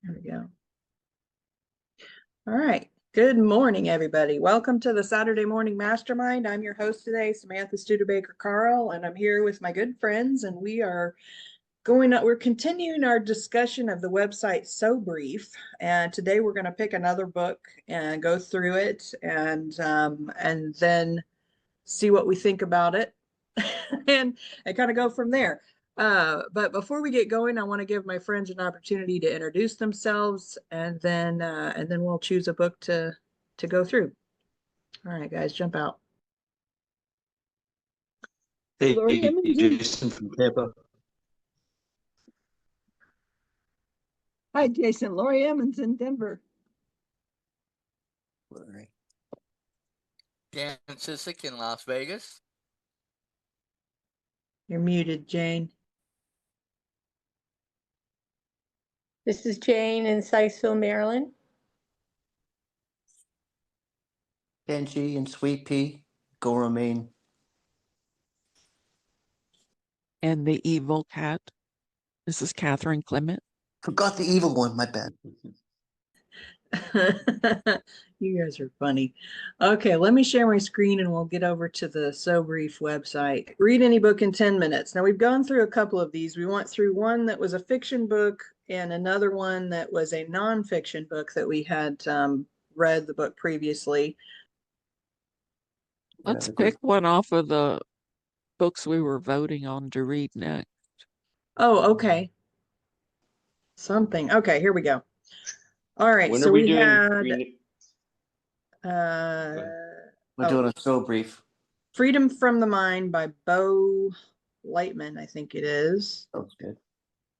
There we go. All right. Good morning, everybody. Welcome to the Saturday Morning Mastermind. I'm your host today, Samantha Studebaker-Carl, and I'm here with my good friends, and we're continuing our discussion of the website Sobrief, and today we're going to pick another book and go through it and then see what we think about it and kind of go from there. But before we get going, I want to give my friends an opportunity to introduce themselves, and then we'll choose a book to go through. All right, guys, jump out. Hey, Jason from Tampa. Hi, Jason. Lori Emmons in Denver. Dan Sissick in Las Vegas. You're muted, Jane. This is Jane in Siceville, Maryland. Benji and Sweet Pea, Gora, Maine. And the evil cat. This is Catherine Clement. Forgot the evil one, my bad. You guys are funny. Okay, let me share my screen and we'll get over to the Sobrief website. Read any book in 10 minutes. Now, we've gone through a couple of these. We went through one that was a fiction book and another one that was a nonfiction book that we had read the book previously. Let's pick one off of the books we were voting on to read next. Oh, okay. Something. Okay, here we go. All right, When so are we we doing? had We're doing a Sobrief. Freedom from the Mind by Bo Lightman, I think it is. Sounds good.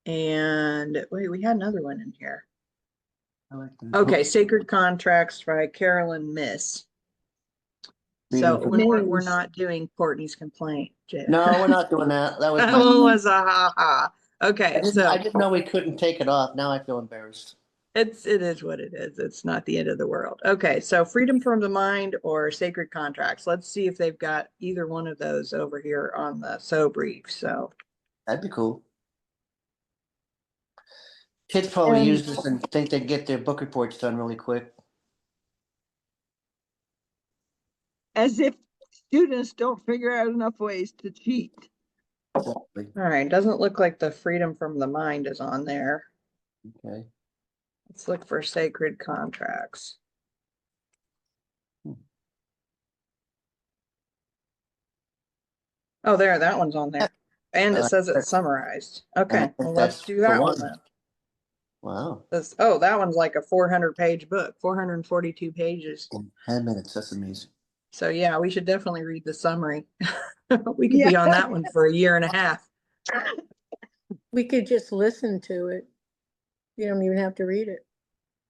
And wait, we had another one in here. I like that. Okay, Sacred Contracts by Carolyn Myss. So we're not doing Courtney's Complaint. No, we're not doing that. That was That my one was a ha-ha. Okay, I didn't know we couldn't take it off. Now I feel embarrassed. it is what it is. It's not the end of the world. Okay, so Freedom from the Mind or Sacred Contracts. Let's see if they've got either one of those over here on the Sobrief. So That'd be cool. Kids probably use this and think they get their book reports done really quick. As if students don't figure out enough ways to cheat. Exactly. all right, doesn't look like the Freedom from the Mind is on there. Okay. Let's look for Sacred Contracts. Oh, there, that one's on there. And it says it's summarized. Okay, well, let's do that one then. Wow. That one's like a 400-page book, 442 pages. In 10 minutes, that's amazing. So yeah, we should definitely read the summary. We could be on that one for a year and a half. We could just listen to it. You don't even have to read it.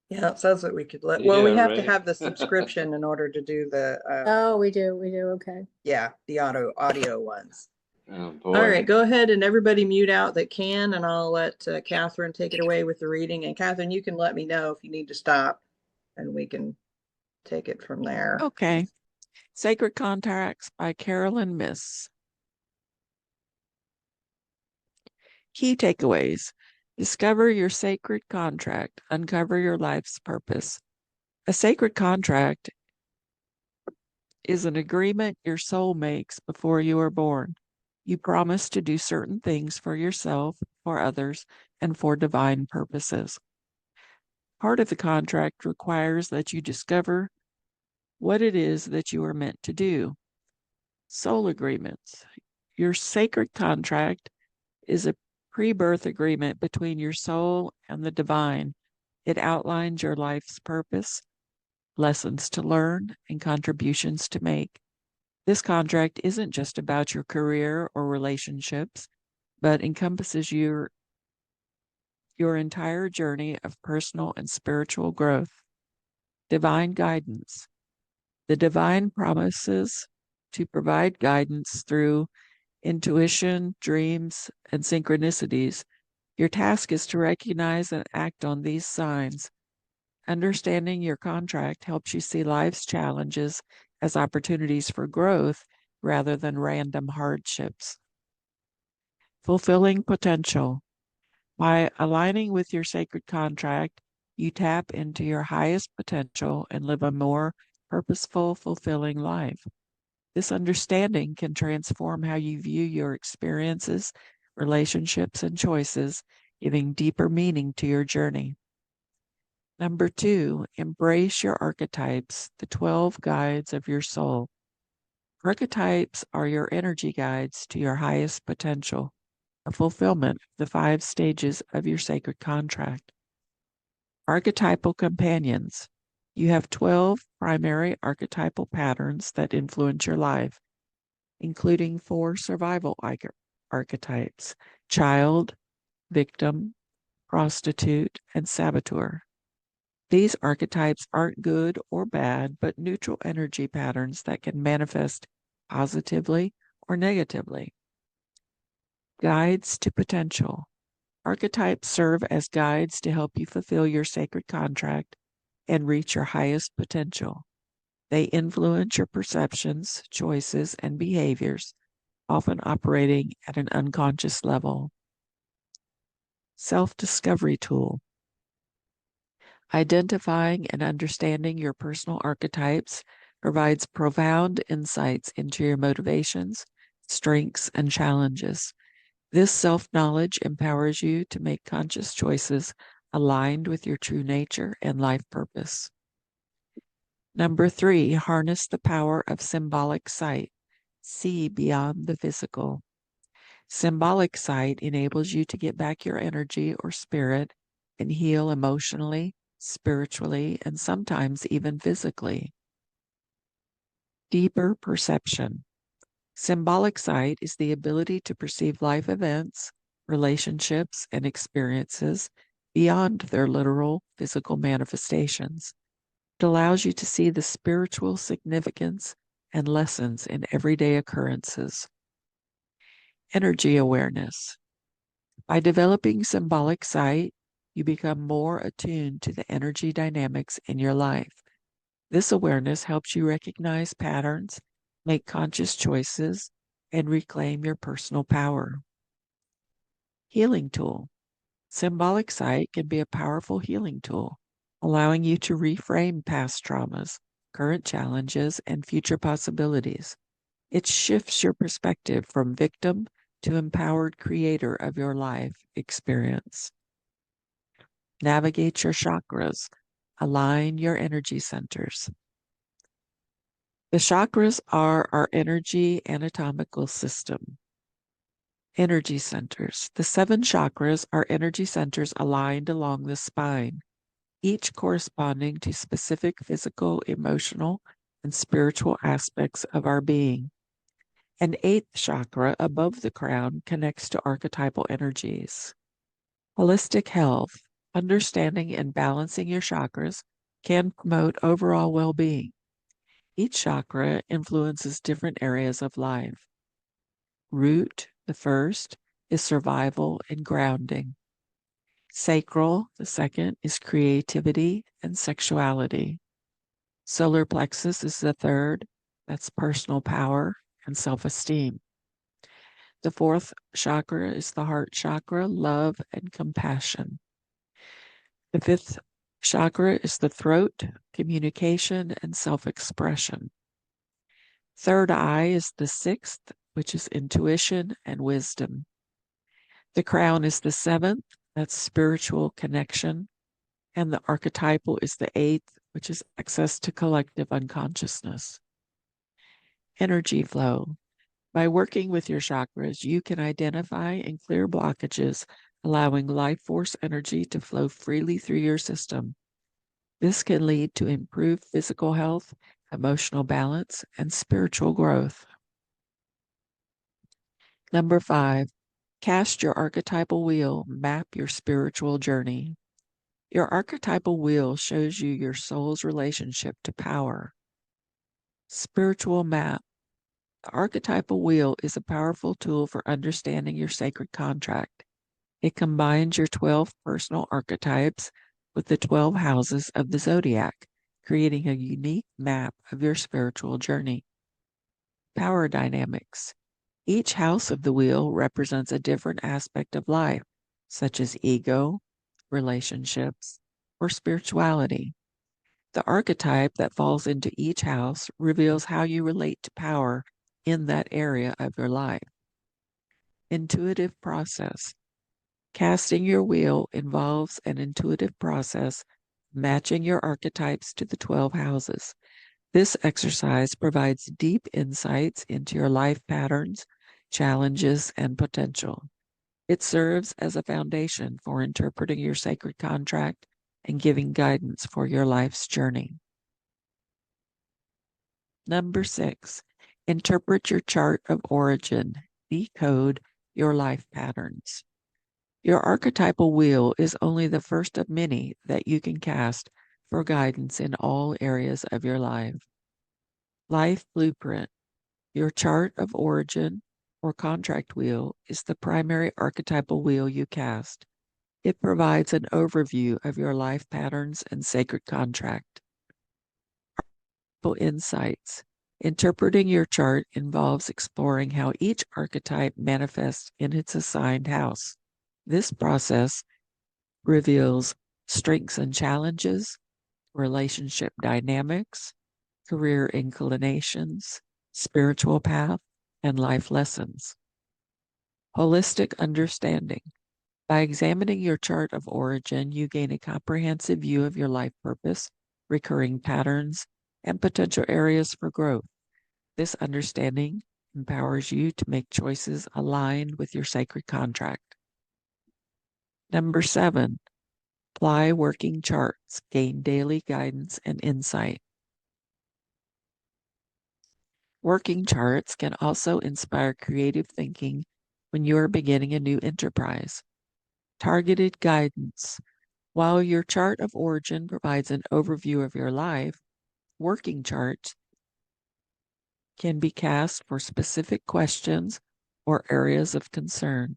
Yeah, it says that we could well, we Yeah, have to right. have the subscription in order to do the Oh, we do. Okay. yeah, the audio ones. Oh, boy. All right, go ahead and everybody mute out that can, and I'll let Catherine take it away with the reading. And Catherine, you can let me know if you need to stop, and we can take it from there. Okay. Sacred Contracts by Carolyn Myss. Key takeaways. Discover your sacred contract. Uncover your life's purpose. A sacred contract is an agreement your soul makes before you are born. You promise to do certain things for yourself, for others, and for divine purposes. Part of the contract requires that you discover what it is that you are meant to do. Soul agreements. Your sacred contract is a pre-birth agreement between your soul and the divine. It outlines your life's purpose, lessons to learn, and contributions to make. This contract isn't just about your career or relationships, but encompasses your entire journey of personal and spiritual growth. Divine guidance. The divine promises to provide guidance through intuition, dreams, and synchronicities. Your task is to recognize and act on these signs. Understanding your contract helps you see life's challenges as opportunities for growth rather than random hardships. Fulfilling potential. By aligning with your sacred contract, you tap into your highest potential and live a more purposeful, fulfilling life. This understanding can transform how you view your experiences, relationships, and choices, giving deeper meaning to your journey. Number 2, embrace your archetypes, the 12 guides of your soul. Archetypes are your energy guides to your highest potential, a fulfillment of the 5 stages of your sacred contract. Archetypal companions. You have 12 primary archetypal patterns that influence your life, including 4 survival archetypes: child, victim, prostitute, and saboteur. These archetypes aren't good or bad, but neutral energy patterns that can manifest positively or negatively. Guides to potential. Archetypes serve as guides to help you fulfill your sacred contract and reach your highest potential. They influence your perceptions, choices, and behaviors, often operating at an unconscious level. Self-discovery tool. Identifying and understanding your personal archetypes provides profound insights into your motivations, strengths, and challenges. This self-knowledge empowers you to make conscious choices aligned with your true nature and life purpose. Number 3, harness the power of symbolic sight. See beyond the physical. Symbolic sight enables you to get back your energy or spirit and heal emotionally, spiritually, and sometimes even physically. Deeper perception. Symbolic sight is the ability to perceive life events, relationships, and experiences beyond their literal physical manifestations. It allows you to see the spiritual significance and lessons in everyday occurrences. Energy awareness. By developing symbolic sight, you become more attuned to the energy dynamics in your life. This awareness helps you recognize patterns, make conscious choices, and reclaim your personal power. Healing tool. Symbolic sight can be a powerful healing tool, allowing you to reframe past traumas, current challenges, and future possibilities. It shifts your perspective from victim to empowered creator of your life experience. Navigate your chakras. Align your energy centers. The chakras are our energy anatomical system. Energy centers. The 7 chakras are energy centers aligned along the spine, each corresponding to specific physical, emotional, and spiritual aspects of our being. An 8th chakra above the crown connects to archetypal energies. Holistic health. Understanding and balancing your chakras can promote overall well-being. Each chakra influences different areas of life. Root, the first, is survival and grounding. Sacral, the second, is creativity and sexuality. Solar plexus is the third, that's personal power and self-esteem. The 4th chakra is the heart chakra, love and compassion. The 5th chakra is the throat, communication and self-expression. Third eye is the 6th, which is intuition and wisdom. The crown is the 7th, that's spiritual connection. And the archetypal is the 8th, which is access to collective unconsciousness. Energy flow. By working with your chakras, you can identify and clear blockages, allowing life force energy to flow freely through your system. This can lead to improved physical health, emotional balance, and spiritual growth. Number 5, cast your archetypal wheel, map your spiritual journey. Your archetypal wheel shows you your soul's relationship to power. Spiritual map. The archetypal wheel is a powerful tool for understanding your sacred contract. It combines your 12 personal archetypes with the 12 houses of the zodiac, creating a unique map of your spiritual journey. Power dynamics. Each house of the wheel represents a different aspect of life, such as ego, relationships, or spirituality. The archetype that falls into each house reveals how you relate to power in that area of your life. Intuitive process. Casting your wheel involves an intuitive process matching your archetypes to the 12 houses. This exercise provides deep insights into your life patterns, challenges, and potential. It serves as a foundation for interpreting your sacred contract and giving guidance for your life's journey. Number 6, interpret your chart of origin. Decode your life patterns. Your archetypal wheel is only the first of many that you can cast for guidance in all areas of your life. Life blueprint. Your chart of origin or contract wheel is the primary archetypal wheel you cast. It provides an overview of your life patterns and sacred contract. Insights. Interpreting your chart involves exploring how each archetype manifests in its assigned house. This process reveals strengths and challenges, relationship dynamics, career inclinations, spiritual path, and life lessons. Holistic understanding. By examining your chart of origin, you gain a comprehensive view of your life purpose, recurring patterns, and potential areas for growth. This understanding empowers you to make choices aligned with your sacred contract. Number 7, apply working charts, gain daily guidance and insight. Working charts can also inspire creative thinking when you are beginning a new enterprise. Targeted guidance. While your chart of origin provides an overview of your life, working charts can be cast for specific questions or areas of concern.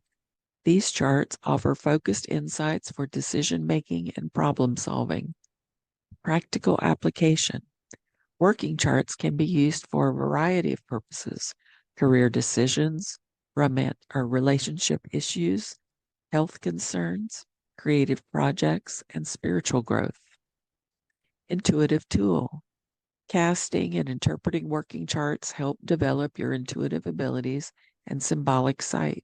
These charts offer focused insights for decision-making and problem-solving. Practical application. Working charts can be used for a variety of purposes: career decisions, relationship issues, health concerns, creative projects, and spiritual growth. Intuitive tool. Casting and interpreting working charts help develop your intuitive abilities and symbolic sight.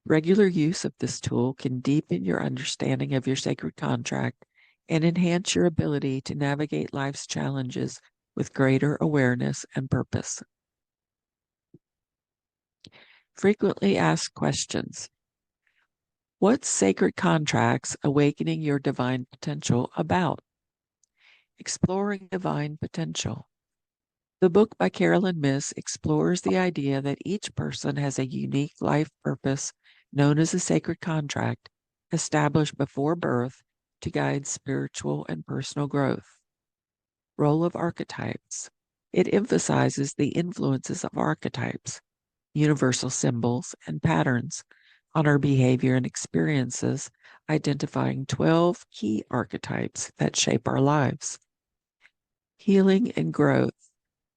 Regular use of this tool can deepen your understanding of your sacred contract and enhance your ability to navigate life's challenges with greater awareness and purpose. Frequently asked questions. What's Sacred Contracts Awakening Your Divine Potential about? Exploring divine potential. The book by Carolyn Myss explores the idea that each person has a unique life purpose known as a sacred contract established before birth to guide spiritual and personal growth. Role of archetypes. It emphasizes the influences of archetypes, universal symbols, and patterns on our behavior and experiences, identifying 12 key archetypes that shape our lives. Healing and growth.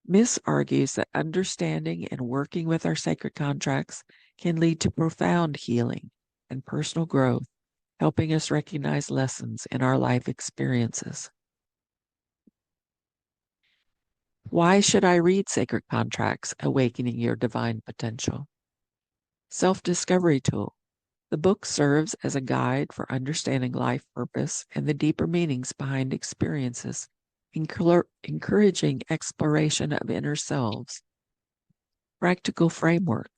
Myss argues that understanding and working with our sacred contracts can lead to profound healing and personal growth, helping us recognize lessons in our life experiences. Why should I read Sacred Contracts, Awakening Your Divine Potential? Self-discovery tool. The book serves as a guide for understanding life purpose and the deeper meanings behind experiences, encouraging exploration of inner selves. Practical framework.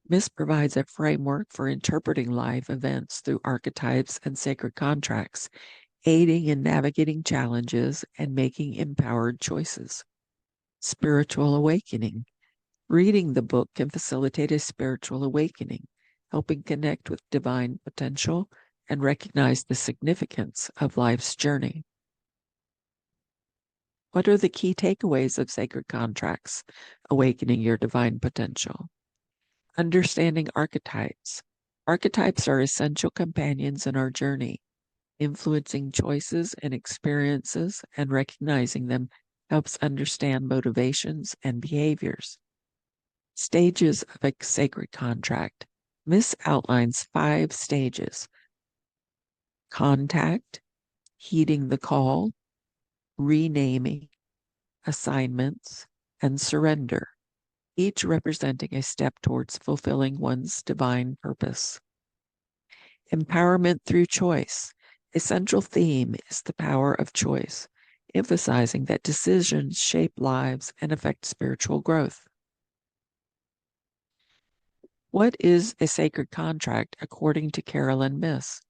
Myss provides a framework for interpreting life events through archetypes and sacred contracts, aiding in navigating challenges and making empowered choices. Spiritual awakening. Reading the book can facilitate a spiritual awakening, helping connect with divine potential and recognize the significance of life's journey. What are the key takeaways of Sacred Contracts, Awakening Your Divine Potential? Understanding archetypes. Archetypes are essential companions in our journey, influencing choices and experiences, and recognizing them helps understand motivations and behaviors. Stages of a sacred contract. Myss outlines 5 stages: contact, heeding the call, renaming, assignments, and surrender, each representing a step towards fulfilling one's divine purpose. Empowerment through choice. A central theme is the power of choice, emphasizing that decisions shape lives and affect spiritual growth. What is a sacred contract according to Carolyn Myss?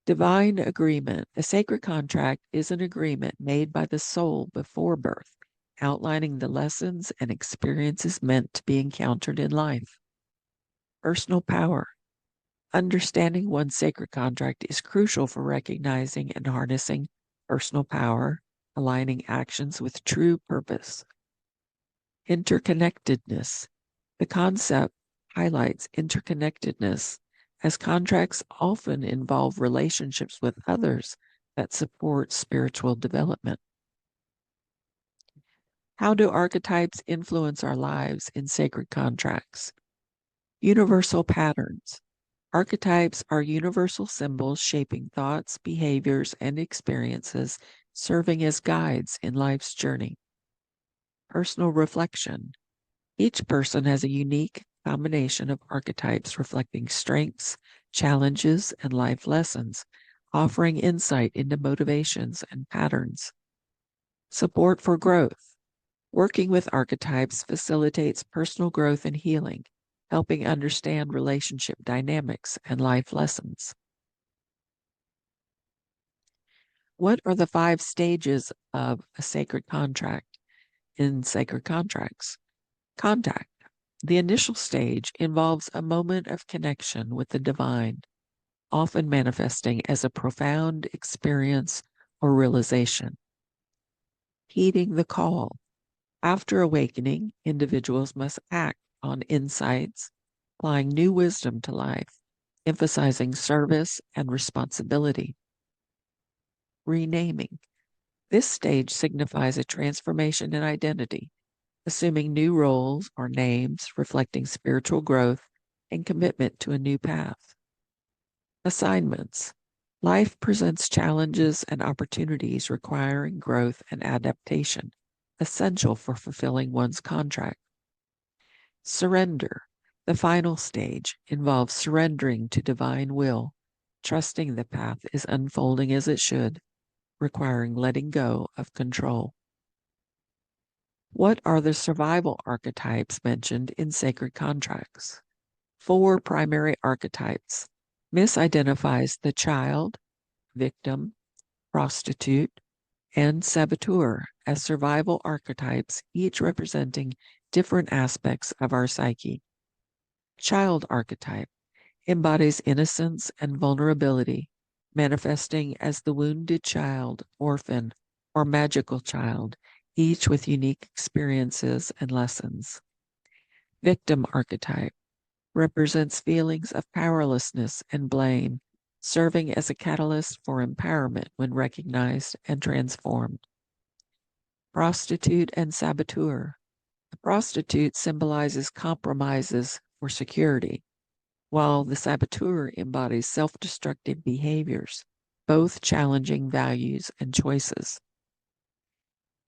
Divine agreement. A sacred contract is an agreement made by the soul before birth, outlining the lessons and experiences meant to be encountered in life. Personal power. Understanding one's sacred contract is crucial for recognizing and harnessing personal power, aligning actions with true purpose. Interconnectedness. The concept highlights interconnectedness, as contracts often involve relationships with others that support spiritual development. How do archetypes influence our lives in sacred contracts? Universal patterns. Archetypes are universal symbols shaping thoughts, behaviors, and experiences, serving as guides in life's journey. Personal reflection. Each person has a unique combination of archetypes reflecting strengths, challenges, and life lessons, offering insight into motivations and patterns. Support for growth. Working with archetypes facilitates personal growth and healing, helping understand relationship dynamics and life lessons. What are the 5 stages of a sacred contract in sacred contracts? Contact. The initial stage involves a moment of connection with the divine, often manifesting as a profound experience or realization. Heeding the call. After awakening, individuals must act on insights, applying new wisdom to life, emphasizing service and responsibility. Renaming. This stage signifies a transformation in identity, assuming new roles or names reflecting spiritual growth and commitment to a new path. Assignments. Life presents challenges and opportunities requiring growth and adaptation, essential for fulfilling one's contract. Surrender. The final stage involves surrendering to divine will, trusting the path is unfolding as it should, requiring letting go of control. What are the survival archetypes mentioned in sacred contracts? 4 primary archetypes. Myss identifies the child, victim, prostitute, and saboteur as survival archetypes, each representing different aspects of our psyche. Child archetype embodies innocence and vulnerability, manifesting as the wounded child, orphan, or magical child, each with unique experiences and lessons. Victim archetype represents feelings of powerlessness and blame, serving as a catalyst for empowerment when recognized and transformed. Prostitute and saboteur. The prostitute symbolizes compromises for security, while the saboteur embodies self-destructive behaviors, both challenging values and choices.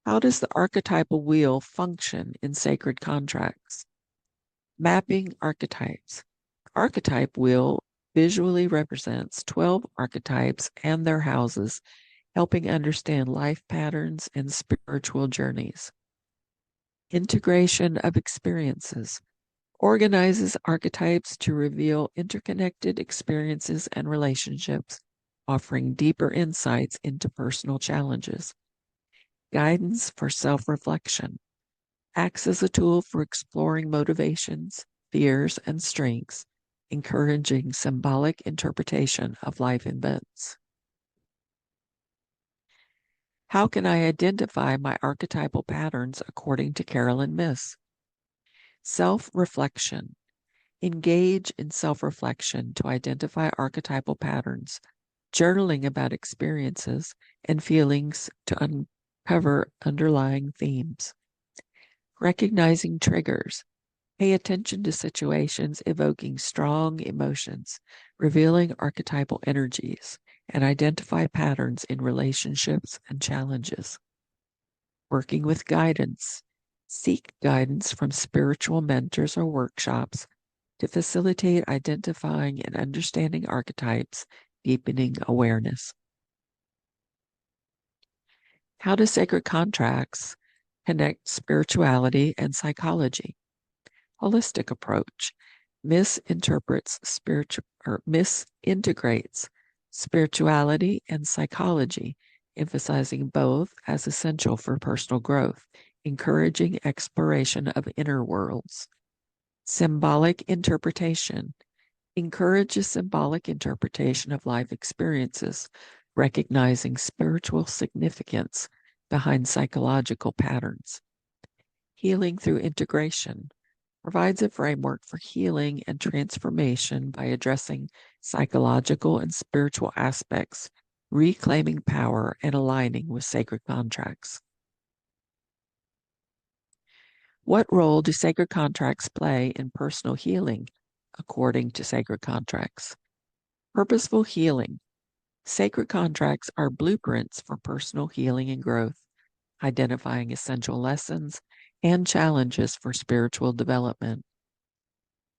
How does the archetypal wheel function in sacred contracts? Mapping archetypes. Archetype wheel visually represents 12 archetypes and their houses, helping understand life patterns and spiritual journeys. Integration of experiences. Organizes archetypes to reveal interconnected experiences and relationships, offering deeper insights into personal challenges. Guidance for self-reflection. Acts as a tool for exploring motivations, fears, and strengths, encouraging symbolic interpretation of life events. How can I identify my archetypal patterns according to Carolyn Myss? Self-reflection. Engage in self-reflection to identify archetypal patterns, journaling about experiences and feelings to uncover underlying themes. Recognizing triggers. Pay attention to situations evoking strong emotions, revealing archetypal energies, and identify patterns in relationships and challenges. Working with guidance. Seek guidance from spiritual mentors or workshops to facilitate identifying and understanding archetypes, deepening awareness. How do sacred contracts connect spirituality and psychology? Holistic approach. Myss integrates spirituality and psychology, emphasizing both as essential for personal growth, encouraging exploration of inner worlds. Symbolic interpretation encourages symbolic interpretation of life experiences, recognizing spiritual significance behind psychological patterns. Healing through integration provides a framework for healing and transformation by addressing psychological and spiritual aspects, reclaiming power and aligning with sacred contracts. What role do sacred contracts play in personal healing according to sacred contracts? Purposeful healing. Sacred contracts are blueprints for personal healing and growth, identifying essential lessons and challenges for spiritual development.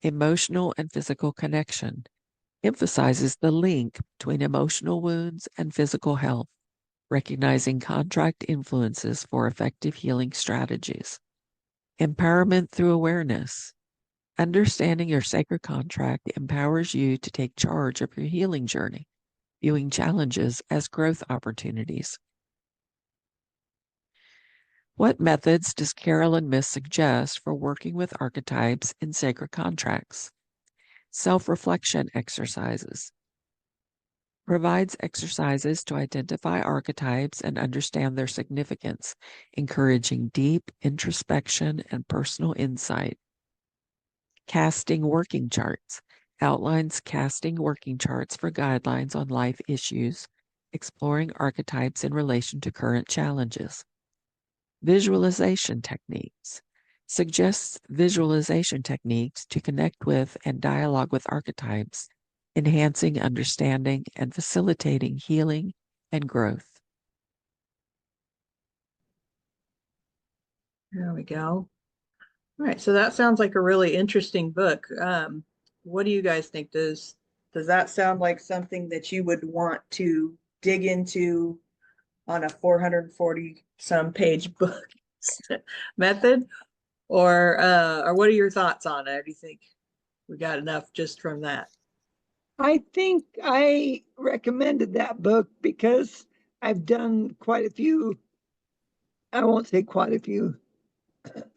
Emotional and physical connection emphasizes the link between emotional wounds and physical health, recognizing contract influences for effective healing strategies. Empowerment through awareness. Understanding your sacred contract empowers you to take charge of your healing journey, viewing challenges as growth opportunities. What methods does Carol and Myss suggest for working with archetypes in sacred contracts? Self-reflection exercises. Provides exercises to identify archetypes and understand their significance, encouraging deep introspection and personal insight. Casting working charts. Outlines casting working charts for guidelines on life issues, exploring archetypes in relation to current challenges. Visualization techniques. Suggests visualization techniques to connect with and dialogue with archetypes, enhancing understanding and facilitating healing and growth. There we go. All right, so that sounds like a really interesting book. What do you guys think? Does that sound like something that you would want to dig into on a 440 some page book method? Or what are your thoughts on it? Do you think we got enough just from that? I think I recommended that book because I've done quite a few, I won't say quite a few,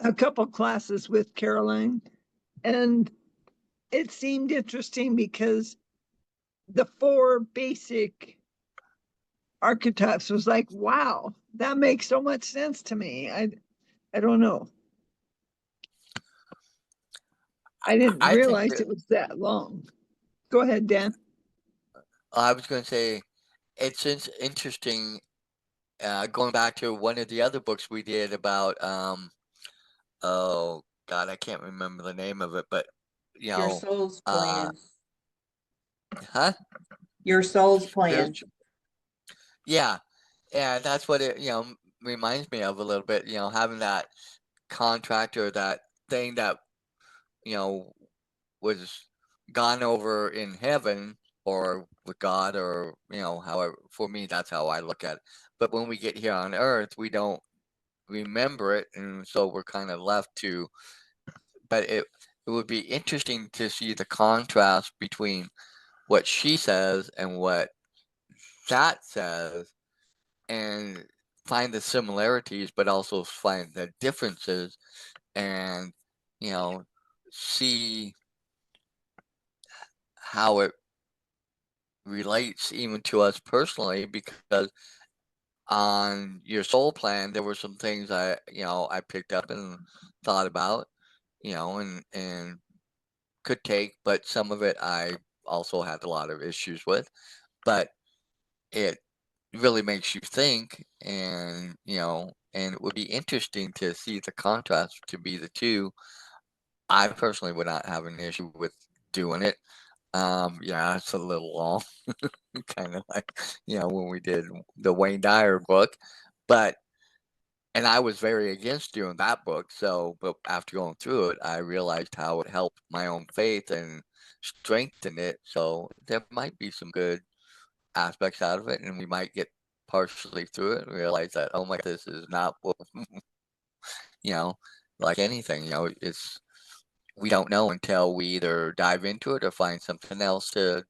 a couple classes with Caroline. And it seemed interesting because the 4 basic archetypes was like, wow, that makes so much sense to me. I don't know. I didn't I think realize that it was that long. Go ahead, Dan. I was going to say it's interesting. Going back to one of the other books we did about, oh God, I can't remember the name of it, but you Your know, soul's uh, plan. huh? Your soul's plan. Spiritual, yeah, and that's what it reminds me of a little bit. Having that contract or that thing that you know was gone over in heaven or with God or however. For me, that's how I look at it. But when we get here on Earth, we don't remember it, and so we're kind of left to. But it would be interesting to see the contrast between what she says and what that says, and find the similarities, but also find the differences, and you know see how it relates even to us personally. Because on your soul plan, there were some things I picked up and thought about, and could take, but some of it I also had a lot of issues with. But it really makes you think, and it would be interesting to see the contrast to be the two. I personally would not have an issue with doing it. Yeah, it's a little long, kind of like, when we did the Wayne Dyer book, and I was very against doing that book. So, but after going through it, I realized how it helped my own faith and strengthened it. So there might be some good aspects out of it, and we might get partially through it and realize that, oh my God, this is not what, you know, like anything, we don't know until we either dive into it or find something else to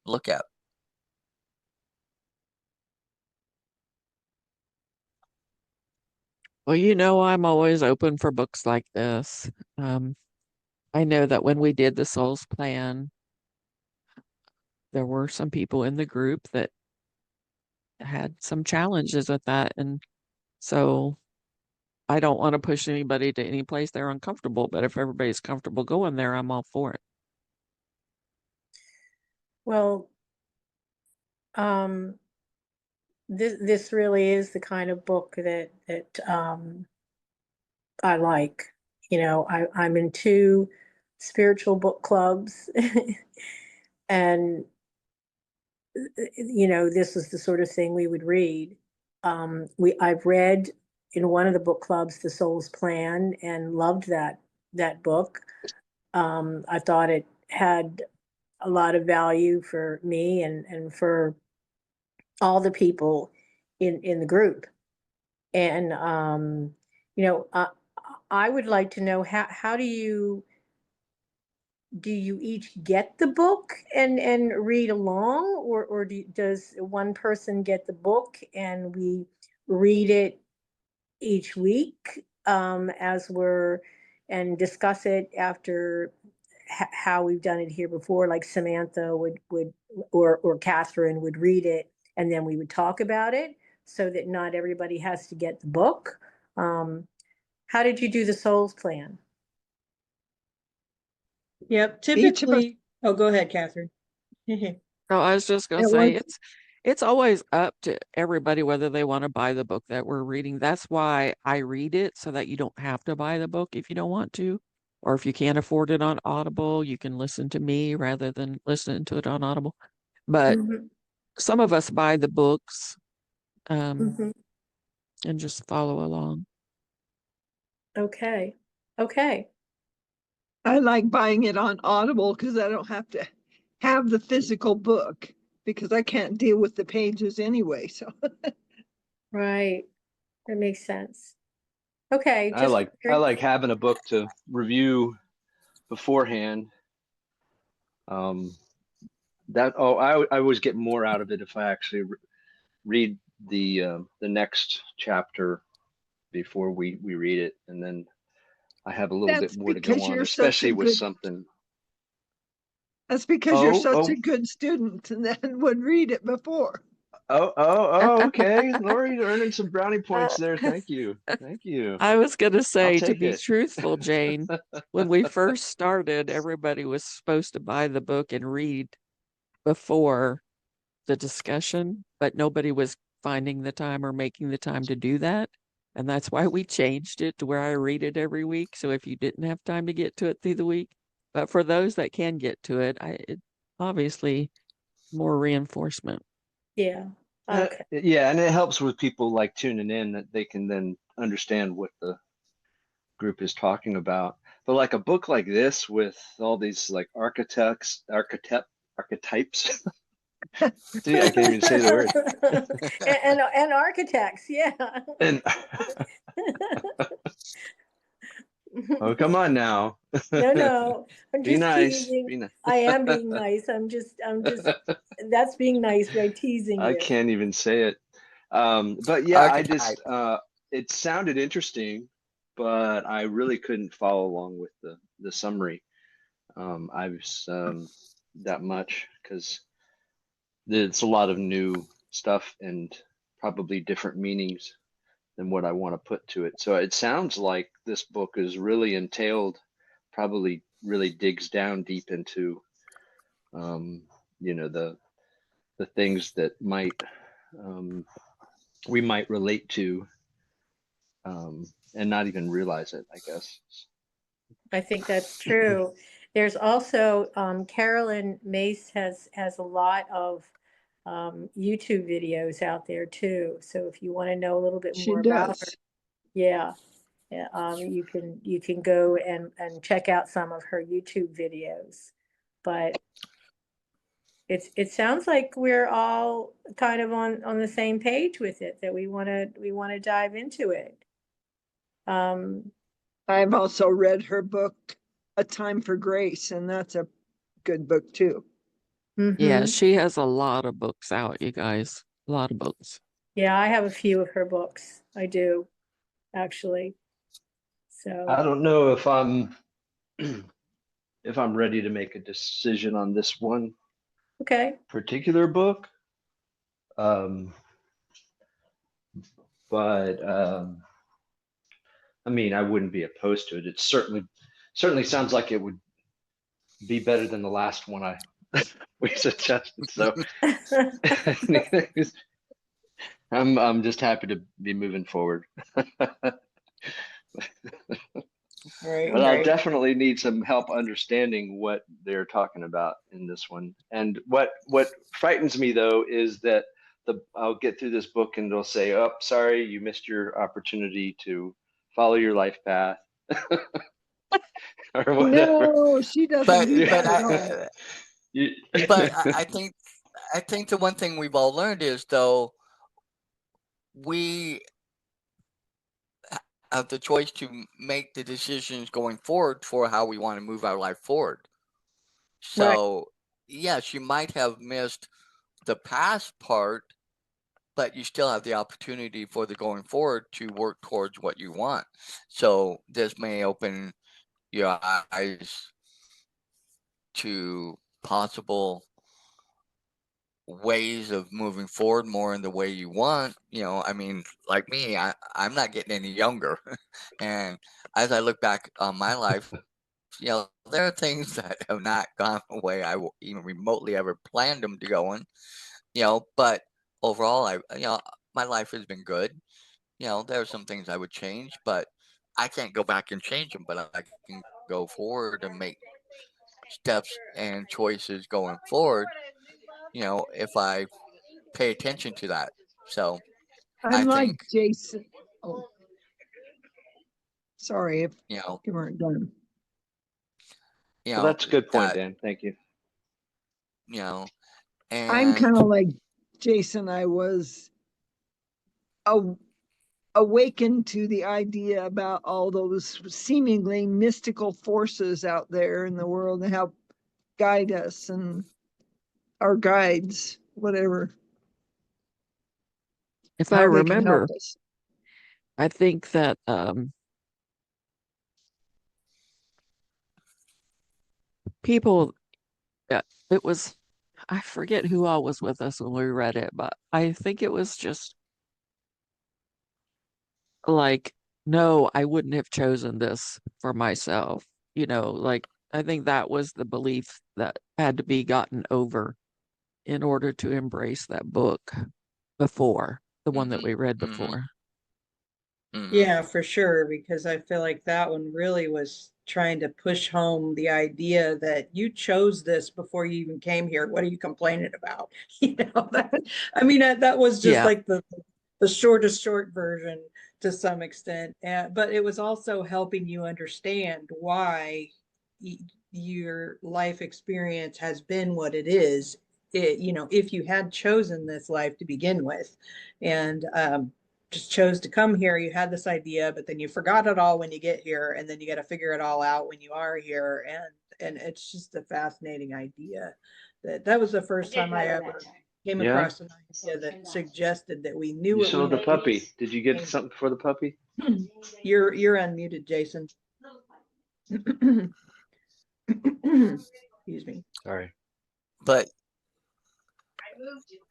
look at. Well, I'm always open for books like this. I know that when we did the Souls Plan, there were some people in the group that had some challenges with that. And so I don't want to push anybody to any place they're uncomfortable, but if everybody's comfortable going there, I'm all for it. Well, this really is the kind of book that I like. I'm in 2 spiritual book clubs, and this is the sort of thing we would read. I've read in one of the book clubs The Soul's Plan and loved that book. I thought it had a lot of value for me and for all the people in the group. And I would like to know how do you each get the book and read along, or does one person get the book and we read it each week, as we're and discuss it after how we've done it here before, like Samantha would or Catherine would read it and then we would talk about it so that not everybody has to get the book. How did you do the Souls Plan? Yep, Each of us typically. Oh, go ahead, Catherine. No, I was just gonna at say one, it's always up to everybody whether they want to buy the book that we're reading. That's why I read it so that you don't have to buy the book if you don't want to. Or if you can't afford it on Audible, you can listen to me rather than listening to it on Audible. But Mhm, some of us buy the books um, mhm. and just follow along. Okay. Okay. I like buying it on Audible because I don't have to have the physical book because I can't deal with the pages anyway. So Right. That makes sense. Okay, I just like having a book to review beforehand. Um, I always get more out of it if I actually read the next chapter before we read it, and then I have a little bit that's more to go because on, you're such a especially with good something. that's because you're Oh, such oh, a good student and then would read it before. okay. Lori's earning some brownie points there. Thank you. Thank you. I was going to I'll say, to take be it. truthful, Jane, when we first started, everybody was supposed to buy the book and read before the discussion, but nobody was finding the time or making the time to do that. And that's why we changed it to where I read it every week. So if you didn't have time to get to it through the week, but for those that can get to it, it obviously more reinforcement. yeah. Okay. Yeah, and it helps with people like tuning in that they can then understand what the group is talking about. But like a book like this with all these like archetypes. See, I can't even say the word. And architects, yeah. And oh, come on now. No, I'm Be just nice. teasing. Be nice. I am being nice. I'm just, that's being nice by teasing I you. can't even say it. But yeah, Archetype. it sounded interesting, but I really couldn't follow along with the summary. I was that much because it's a lot of new stuff and probably different meanings than what I want to put to it. So it sounds like this book is really entailed, probably really digs down deep into, um, the things that um, we might relate to, and not even realize it, I guess. I think that's true. There's also Carolyn Myss has a lot of YouTube videos out there too. So if you want to know a little bit She more about her, does. yeah, you can go and check out some of her YouTube videos. But it sounds like we're all kind of on the same page with it, that we want to dive into it. I've also read her book, A Time for Grace, and that's a good book too. Yeah, mhm. she has a lot of books out, you guys. A lot of books. Yeah, I have a few of her books. I do, actually. I So, don't know if I'm if I'm ready to make a decision on this one okay. particular book. Um, but I mean, I wouldn't be opposed to it. It certainly sounds like it would be better than the last one we suggested. So I'm just happy to be moving forward. Right, But I'll right. definitely need some help understanding what they're talking about in this one. And what frightens me though is that I'll get through this book and they'll say, "Oh, sorry, you missed your opportunity to follow your life path," or whatever. No, she doesn't But do but that at all. You, I think the one thing we've all learned is, though, we have the choice to make the decisions going forward for how we want to move our life forward. Right. So yes, you might have missed the past part, but you still have the opportunity for the going forward to work towards what you want. So this may open your eyes to possible ways of moving forward more in the way you want. I mean, like me, I'm not getting any younger. And as I look back on my life, there are things that have not gone the way I even remotely ever planned them to go in, but overall, my life has been good. There are some things I would change, but I can't go back and change them, but I can go forward and make steps and choices going forward, if I pay attention to that. So I I'm like think, Jason. Oh, sorry if you know, you weren't done. well, that's a good point, that, Dan. Thank you. I'm and kind of like Jason. I was awakened to the idea about all those seemingly mystical forces out there in the world to help guide us and our guides, whatever, If I how they can help remember, us. I think that people, it was, I forget who all was with us when we read it, but I think it was just like, no, I wouldn't have chosen this for myself. Like, I think that was the belief that had to be gotten over in order to embrace that book before, the one that mm-hmm, we read mm-hmm, before. mm-hmm, Yeah, for sure, because I feel like that one really was trying to push home the idea that you chose this before you even came here. What are you complaining about? I mean, that was just Yeah. like the short version to some extent. But it was also helping you understand why your life experience has been what it is. If you had chosen this life to begin with, and just chose to come here, you had this idea, but then you forgot it all when you get here, and then you got to figure it all out when you are here, and it's just a fascinating idea. That was the first time I ever came Yeah, across an idea that suggested that we knew you what we saw the needed. puppy. Did you get something for the puppy? You're unmuted, Jason. Excuse me. Sorry. but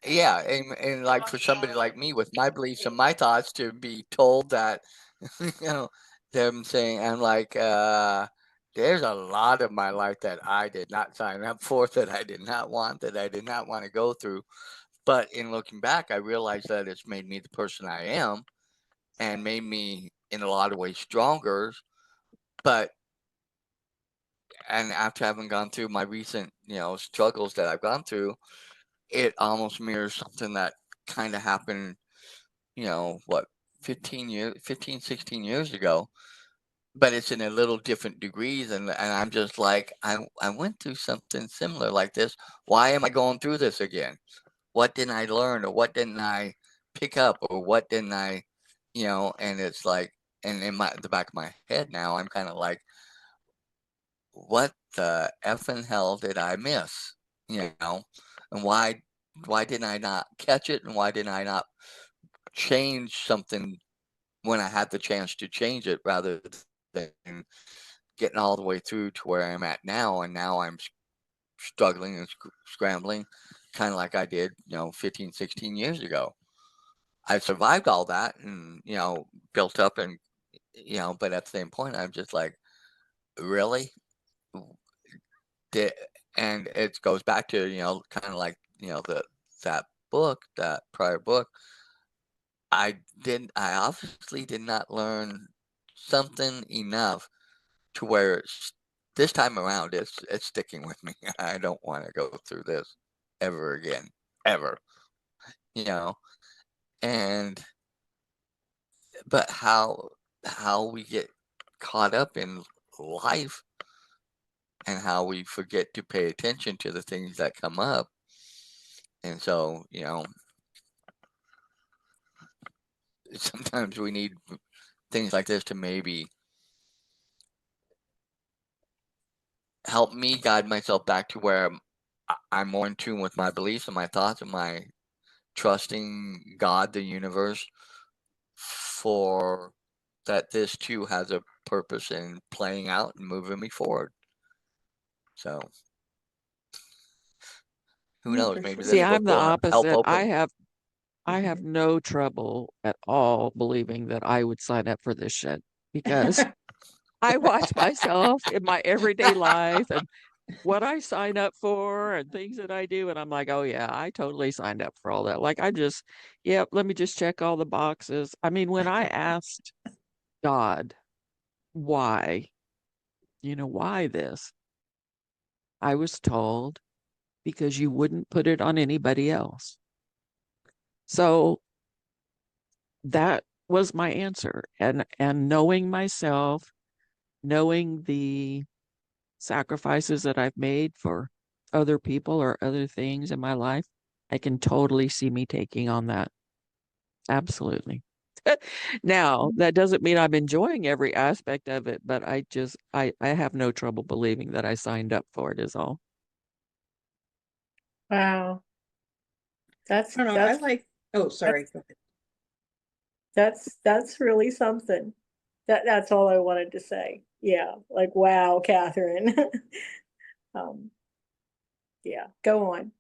yeah, and like for somebody like me with my beliefs and my thoughts to be told that, you know, them saying, I'm like, there's a lot of my life that I did not sign up for, that I did not want, that I did not want to go through. But in looking back, I realized that it's made me the person I am and made me in a lot of ways stronger. But and after having gone through my recent, struggles that I've gone through, it almost mirrors something that kind of happened, what, 15, 16 years ago, but it's in a little different degrees. And I'm just like, I went through something similar like this. Why am I going through this again? What didn't I learn, or what didn't I pick up, or what didn't I, and it's like, and in the back of my head now, I'm kind of like, what the effing hell did I miss? And why didn't I not catch it? And why didn't I not change something when I had the chance to change it, rather than getting all the way through to where I'm at now? And now I'm struggling and scrambling, kind of like I did, 15, 16 years ago. I survived all that and, built up and, but at the same point, I'm just like, really? And it goes back to, kind of like, that prior book. I obviously did not learn something enough to where this time around it's sticking with me. I don't want to go through this ever again, ever, you know. And but how we get caught up in life, and how we forget to pay attention to the things that come up. And so, sometimes we need things like this to maybe help me guide myself back to where I'm more in tune with my beliefs and my thoughts, and my trusting God, the universe, for that this too has a purpose in playing out and moving me forward. So who knows? For Maybe sure. See, this book I'm the will help opposite. open. I have no trouble at all believing that I would sign up for this shit, because I watch myself in my everyday life and what I sign up for and things that I do, and I'm like, oh yeah, I totally signed up for all that. Like, yep, let me just check all the boxes. I mean, when I asked God why, why this, I was told, because you wouldn't put it on anybody else. So that was my answer. And knowing myself, knowing the sacrifices that I've made for other people or other things in my life, I can totally see me taking on that. Absolutely. Now, that doesn't mean I'm enjoying every aspect of it, but I have no trouble believing that I signed up for it, is all. Wow. That's I don't know. I that's like, oh, sorry. that's Go ahead. that's really something. That's all I wanted to say. Yeah, like wow, Catherine. um, yeah, go on.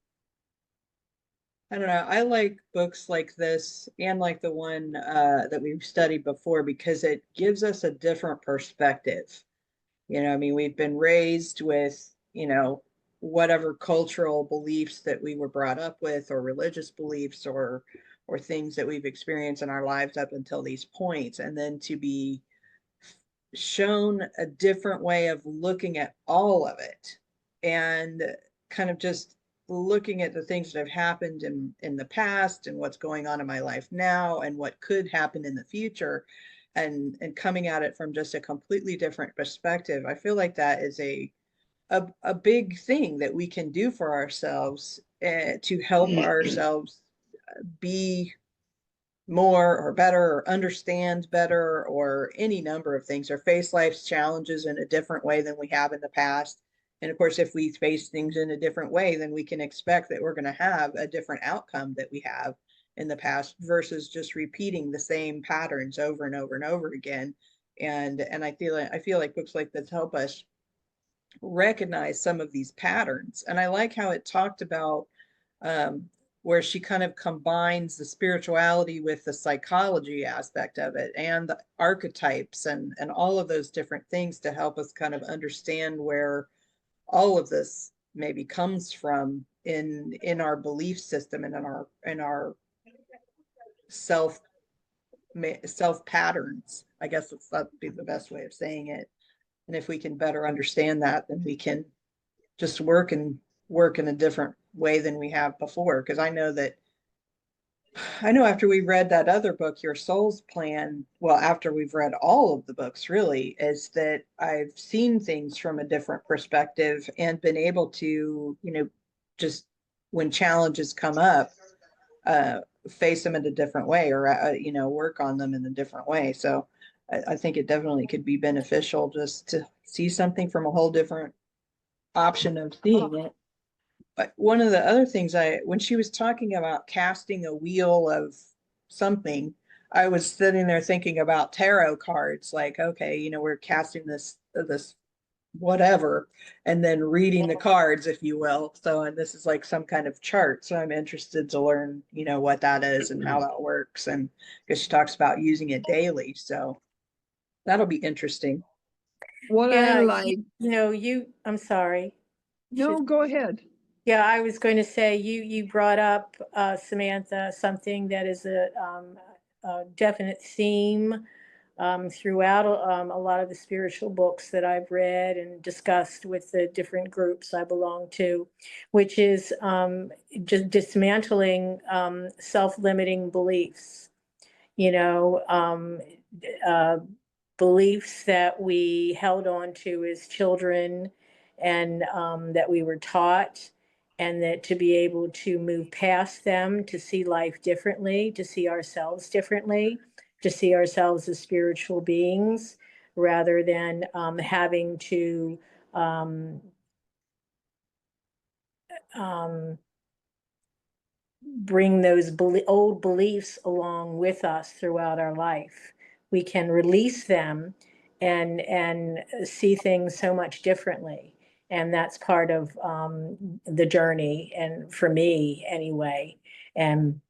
I don't know. I like books like this and like the one that we've studied before, because it gives us a different perspective. I mean, we've been raised with, whatever cultural beliefs that we were brought up with, or religious beliefs, or things that we've experienced in our lives up until these points, and then to be shown a different way of looking at all of it, and kind of just looking at the things that have happened in the past, and what's going on in my life now, and what could happen in the future, and coming at it from just a completely different perspective. I feel like that is a big thing that we can do for ourselves, to help ourselves be more or better, or understand better, or any number of things, or face life's challenges in a different way than we have in the past. And of course, if we face things in a different way, then we can expect that we're going to have a different outcome that we have in the past, versus just repeating the same patterns over and over and over again. And I feel like books like this help us recognize some of these patterns. And I like how it talked about, um, where she kind of combines the spirituality with the psychology aspect of it, and the archetypes, and all of those different things, to help us kind of understand where all of this maybe comes from in our belief system, and in our self patterns. I guess that'd be the best way of saying it. And if we can better understand that, then we can just work in a different way than we have before. Because I know after we read that other book, Your Soul's Plan, well, after we've read all of the books, really, is that I've seen things from a different perspective and been able to, just when challenges come up, face them in a different way, or, work on them in a different way. So I think it definitely could be beneficial just to see something from a whole different option of seeing it. But one of the other things when she was talking about casting a wheel of something, I was sitting there thinking about tarot cards, like, okay, we're casting this whatever, and then reading the cards, if you will. So, and this is like some kind of chart. So I'm interested to learn, what that is and how that works. And because she talks about using it daily. So that'll be interesting. What I Yeah, like, I'm sorry. no, go ahead. Yeah, I was going to say, you brought up, Samantha, something that is a definite theme throughout a lot of the spiritual books that I've read and discussed with the different groups I belong to, which is just dismantling self-limiting beliefs. You know, uh, beliefs that we held on to as children and that we were taught, and that to be able to move past them, to see life differently, to see ourselves differently, to see ourselves as spiritual beings rather than having to um, um, bring those old beliefs along with us throughout our life. We can release them and see things so much differently. And that's part of the journey, and for me anyway. And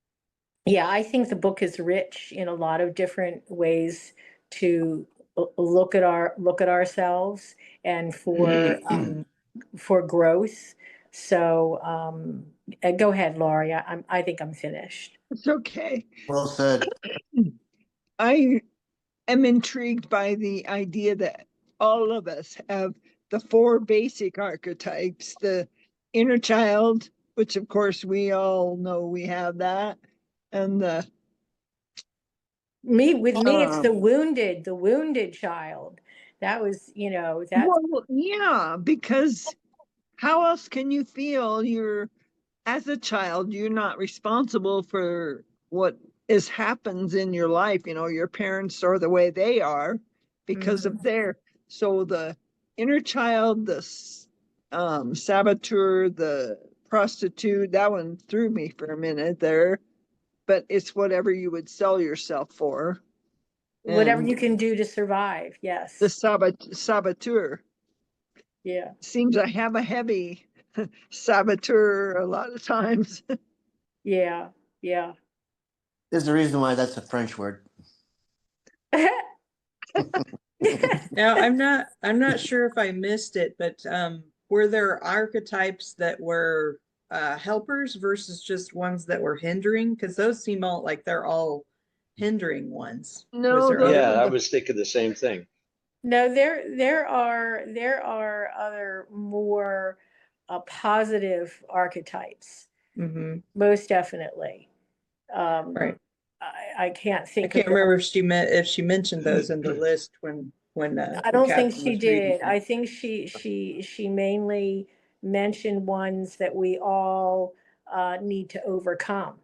yeah, I think the book is rich in a lot of different ways to look at ourselves and for growth. So go ahead, Laurie. I think I'm finished. It's okay. Well said. I am intrigued by the idea that all of us have the 4 basic archetypes: the inner child, which of course we all know we have that, and With me, it's um, the wounded child. That was, that's well, yeah, because how else can you feel? You're, as a child, you're not responsible for what happens in your life. Your parents are the way they are because of so the inner child, the saboteur, the prostitute, that one threw me for a minute there, but it's whatever you would sell yourself for. whatever And you can do to survive. the Yes. saboteur Yeah. seems I have a heavy saboteur a lot of times. Yeah. Yeah. There's a reason why that's a French word. Now, I'm not sure if I missed it, but were there archetypes that were helpers versus just ones that were hindering? Because those seem all like they're all hindering ones. Was No, there those other? Yeah, are I the was thinking the same thing. No, there are other more positive archetypes, Mm-hmm. most definitely. Right. I can't I think of can't them. remember if she mentioned those in the list I when don't think Catherine she was reading did. it. I think she mainly mentioned ones that we all need to overcome,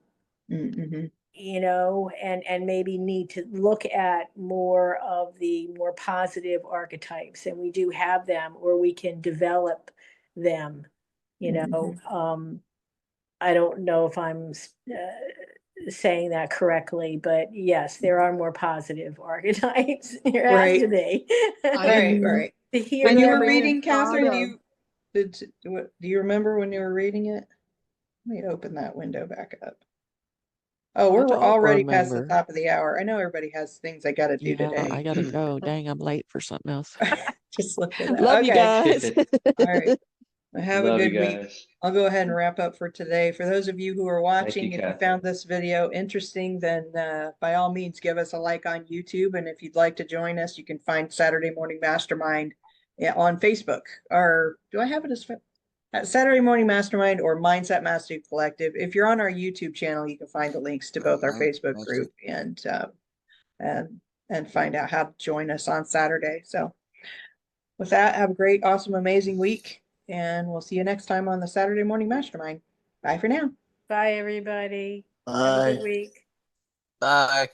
Mm-hmm. and maybe need to look at more of the more positive archetypes, and we do have them, or we can develop them. You know, Mm-hmm. I don't know if I'm saying that correctly, but yes, there are more positive archetypes. There has to Right. be. Right. I'm Right. To When hear you never were them. even reading, thought Catherine, of. do you remember when you were reading it? Let me open that window back up. Oh, I we're don't already past the remember. top of the hour. I know everybody has things they got to do Yeah, I today. gotta go. Dang, I'm late for something else. Just look at that. Love you Okay. guys. All right. Well, have a Love you good week. guys. I'll go ahead and wrap up for today. For those of you who are Thank you, watching, if you Catherine. found this video interesting, then by all means, give us a like on YouTube. And if you'd like to join us, you can find Saturday Morning Mastermind on Facebook, or do I have it as Saturday Morning Mastermind or Mindset Mastery Collective? If you're on our YouTube channel, you can find the links to both our Facebook group and find out how to join us on Saturday. So with that, have a great, awesome, amazing week, and we'll see you next time on the Saturday Morning Mastermind. Bye for now. Bye, everybody. Have a Bye. good week. Bye.